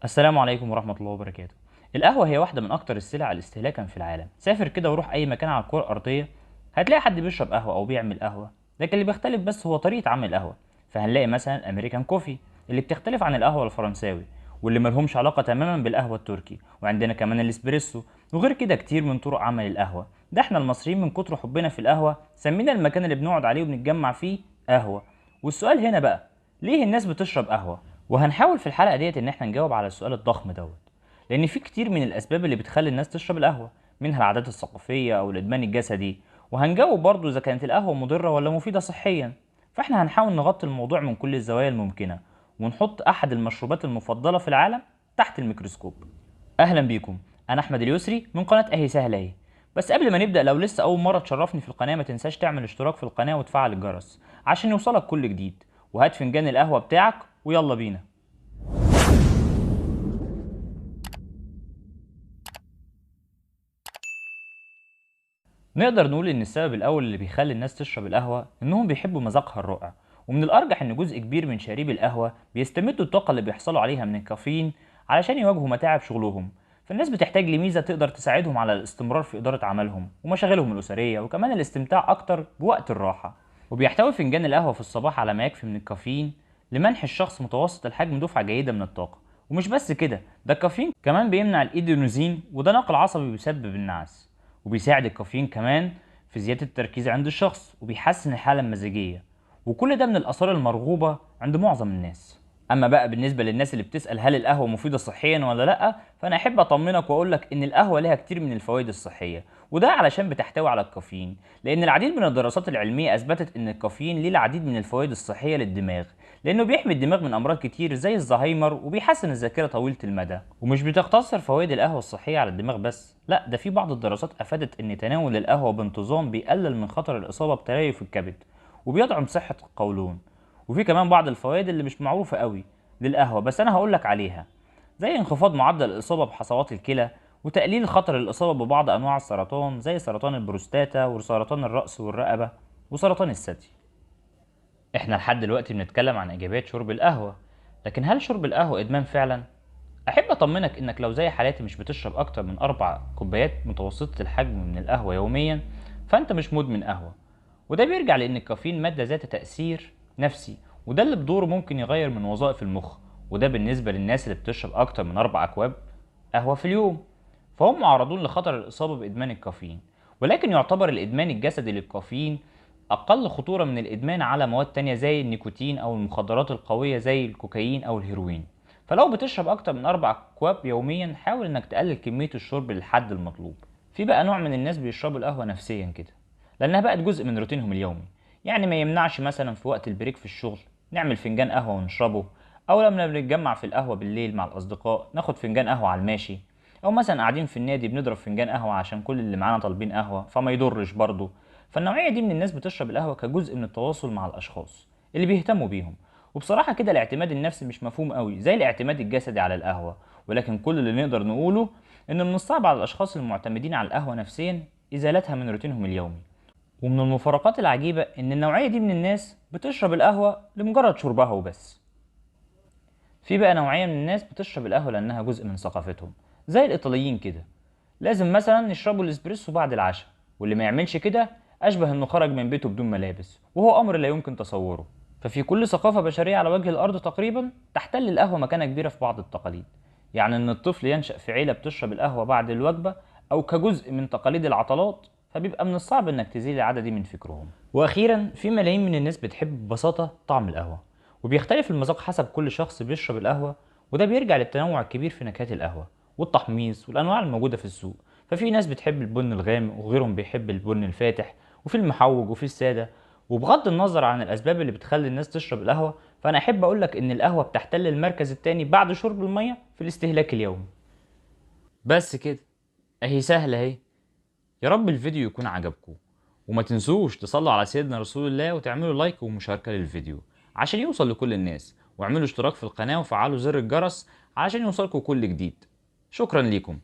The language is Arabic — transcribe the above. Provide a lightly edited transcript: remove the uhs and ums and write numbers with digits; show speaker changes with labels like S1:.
S1: السلام عليكم ورحمة الله وبركاته. القهوة هي واحدة من أكتر السلع الاستهلاكا في العالم. سافر كده وروح أي مكان على الكرة الأرضية هتلاقي حد بيشرب قهوة أو بيعمل قهوة، لكن اللي بيختلف بس هو طريقة عمل القهوة. فهنلاقي مثلا الأمريكان كوفي اللي بتختلف عن القهوة الفرنساوي واللي ملهمش علاقة تماما بالقهوة التركي، وعندنا كمان الإسبريسو، وغير كده كتير من طرق عمل القهوة. ده احنا المصريين من كتر حبنا في القهوة سمينا المكان اللي بنقعد عليه وبنتجمع فيه قهوة. والسؤال هنا بقى، ليه الناس بتشرب قهوة؟ وهنحاول في الحلقة ديت ان احنا نجاوب على السؤال الضخم دوت، لان في كتير من الاسباب اللي بتخلي الناس تشرب القهوة، منها العادات الثقافية او الادمان الجسدي. وهنجاوب برضو اذا كانت القهوة مضرة ولا مفيدة صحيا. فاحنا هنحاول نغطي الموضوع من كل الزوايا الممكنة، ونحط احد المشروبات المفضلة في العالم تحت الميكروسكوب. اهلا بيكم، انا احمد اليسري من قناة اهي سهلة اهي. بس قبل ما نبدأ، لو لسه اول مرة تشرفني في القناة ما تنساش تعمل اشتراك في القناة وتفعل الجرس عشان يوصلك كل جديد، وهات فنجان القهوة بتاعك ويلا بينا. نقدر نقول إن السبب الأول اللي بيخلي الناس تشرب القهوة إنهم بيحبوا مذاقها الرائع، ومن الأرجح إن جزء كبير من شاربي القهوة بيستمدوا الطاقة اللي بيحصلوا عليها من الكافيين علشان يواجهوا متاعب شغلهم. فالناس بتحتاج لميزة تقدر تساعدهم على الاستمرار في إدارة عملهم ومشاغلهم الأسرية، وكمان الاستمتاع أكتر بوقت الراحة. وبيحتوي فنجان القهوة في الصباح على ما يكفي من الكافيين لمنح الشخص متوسط الحجم دفعة جيدة من الطاقة. ومش بس كده، ده الكافيين كمان بيمنع الإيدينوزين، وده ناقل عصبي بيسبب النعاس. وبيساعد الكافيين كمان في زيادة التركيز عند الشخص وبيحسن الحالة المزاجية، وكل ده من الآثار المرغوبة عند معظم الناس. أما بقى بالنسبة للناس اللي بتسأل هل القهوة مفيدة صحيا ولا لأ، فأنا أحب أطمنك وأقولك إن القهوة لها كتير من الفوائد الصحية، وده علشان بتحتوي على الكافيين. لأن العديد من الدراسات العلمية أثبتت إن الكافيين ليه العديد من الفوائد الصحية للدماغ، لأنه بيحمي الدماغ من أمراض كتير زي الزهايمر وبيحسن الذاكرة طويلة المدى. ومش بتقتصر فوائد القهوة الصحية على الدماغ بس، لا، ده في بعض الدراسات أفادت إن تناول القهوة بانتظام بيقلل من خطر الإصابة بتليف الكبد وبيدعم صحة القولون. وفي كمان بعض الفوائد اللي مش معروفة قوي للقهوة بس أنا هقولك عليها، زي انخفاض معدل الإصابة بحصوات الكلى، وتقليل خطر الإصابة ببعض أنواع السرطان زي سرطان البروستاتا وسرطان الرأس والرقبة وسرطان الثدي. احنا لحد دلوقتي بنتكلم عن ايجابيات شرب القهوة، لكن هل شرب القهوة ادمان فعلا؟ احب اطمنك انك لو زي حالاتي مش بتشرب اكتر من 4 كوبايات متوسطة الحجم من القهوة يوميا، فانت مش مدمن قهوة. وده بيرجع لان الكافيين مادة ذات تأثير نفسي، وده اللي بدوره ممكن يغير من وظائف المخ. وده بالنسبة للناس اللي بتشرب اكتر من 4 اكواب قهوة في اليوم، فهم معرضون لخطر الإصابة بإدمان الكافيين. ولكن يعتبر الإدمان الجسدي للكافيين أقل خطورة من الإدمان على مواد تانية زي النيكوتين أو المخدرات القوية زي الكوكايين أو الهيروين. فلو بتشرب أكتر من 4 أكواب يوميا، حاول إنك تقلل كمية الشرب للحد المطلوب. في بقى نوع من الناس بيشربوا القهوة نفسيا كده، لأنها بقت جزء من روتينهم اليومي. يعني ما يمنعش مثلا في وقت البريك في الشغل نعمل فنجان قهوة ونشربه، أو لما بنتجمع في القهوة بالليل مع الأصدقاء ناخد فنجان قهوة على الماشي، او مثلا قاعدين في النادي بنضرب فنجان قهوه عشان كل اللي معانا طالبين قهوه فما يضرش برضه. فالنوعيه دي من الناس بتشرب القهوه كجزء من التواصل مع الاشخاص اللي بيهتموا بيهم. وبصراحه كده الاعتماد النفسي مش مفهوم قوي زي الاعتماد الجسدي على القهوه، ولكن كل اللي نقدر نقوله ان من الصعب على الاشخاص المعتمدين على القهوه نفسيا ازالتها من روتينهم اليومي. ومن المفارقات العجيبه ان النوعيه دي من الناس بتشرب القهوه لمجرد شربها وبس. في بقى نوعية من الناس بتشرب القهوة لأنها جزء من ثقافتهم، زي الإيطاليين كده، لازم مثلا يشربوا الإسبريسو بعد العشاء، واللي ما يعملش كده أشبه إنه خرج من بيته بدون ملابس، وهو أمر لا يمكن تصوره. ففي كل ثقافة بشرية على وجه الأرض تقريبا تحتل القهوة مكانة كبيرة في بعض التقاليد. يعني إن الطفل ينشأ في عيلة بتشرب القهوة بعد الوجبة أو كجزء من تقاليد العطلات، فبيبقى من الصعب إنك تزيل العادة دي من فكرهم. وأخيرا، في ملايين من الناس بتحب ببساطة طعم القهوة، وبيختلف المذاق حسب كل شخص بيشرب القهوة. وده بيرجع للتنوع الكبير في نكهات القهوة والتحميص والأنواع الموجودة في السوق. ففي ناس بتحب البن الغامق وغيرهم بيحب البن الفاتح، وفي المحوج وفي السادة. وبغض النظر عن الأسباب اللي بتخلي الناس تشرب القهوة، فأنا أحب أقولك إن القهوة بتحتل المركز التاني بعد شرب المية في الاستهلاك اليومي. بس كده، أهي سهلة أهي. يا رب الفيديو يكون عجبكم، وما تنسوش تصلوا على سيدنا رسول الله وتعملوا لايك ومشاركة للفيديو عشان يوصل لكل الناس، واعملوا اشتراك في القناة وفعلوا زر الجرس عشان يوصلكم كل جديد. شكرا ليكم.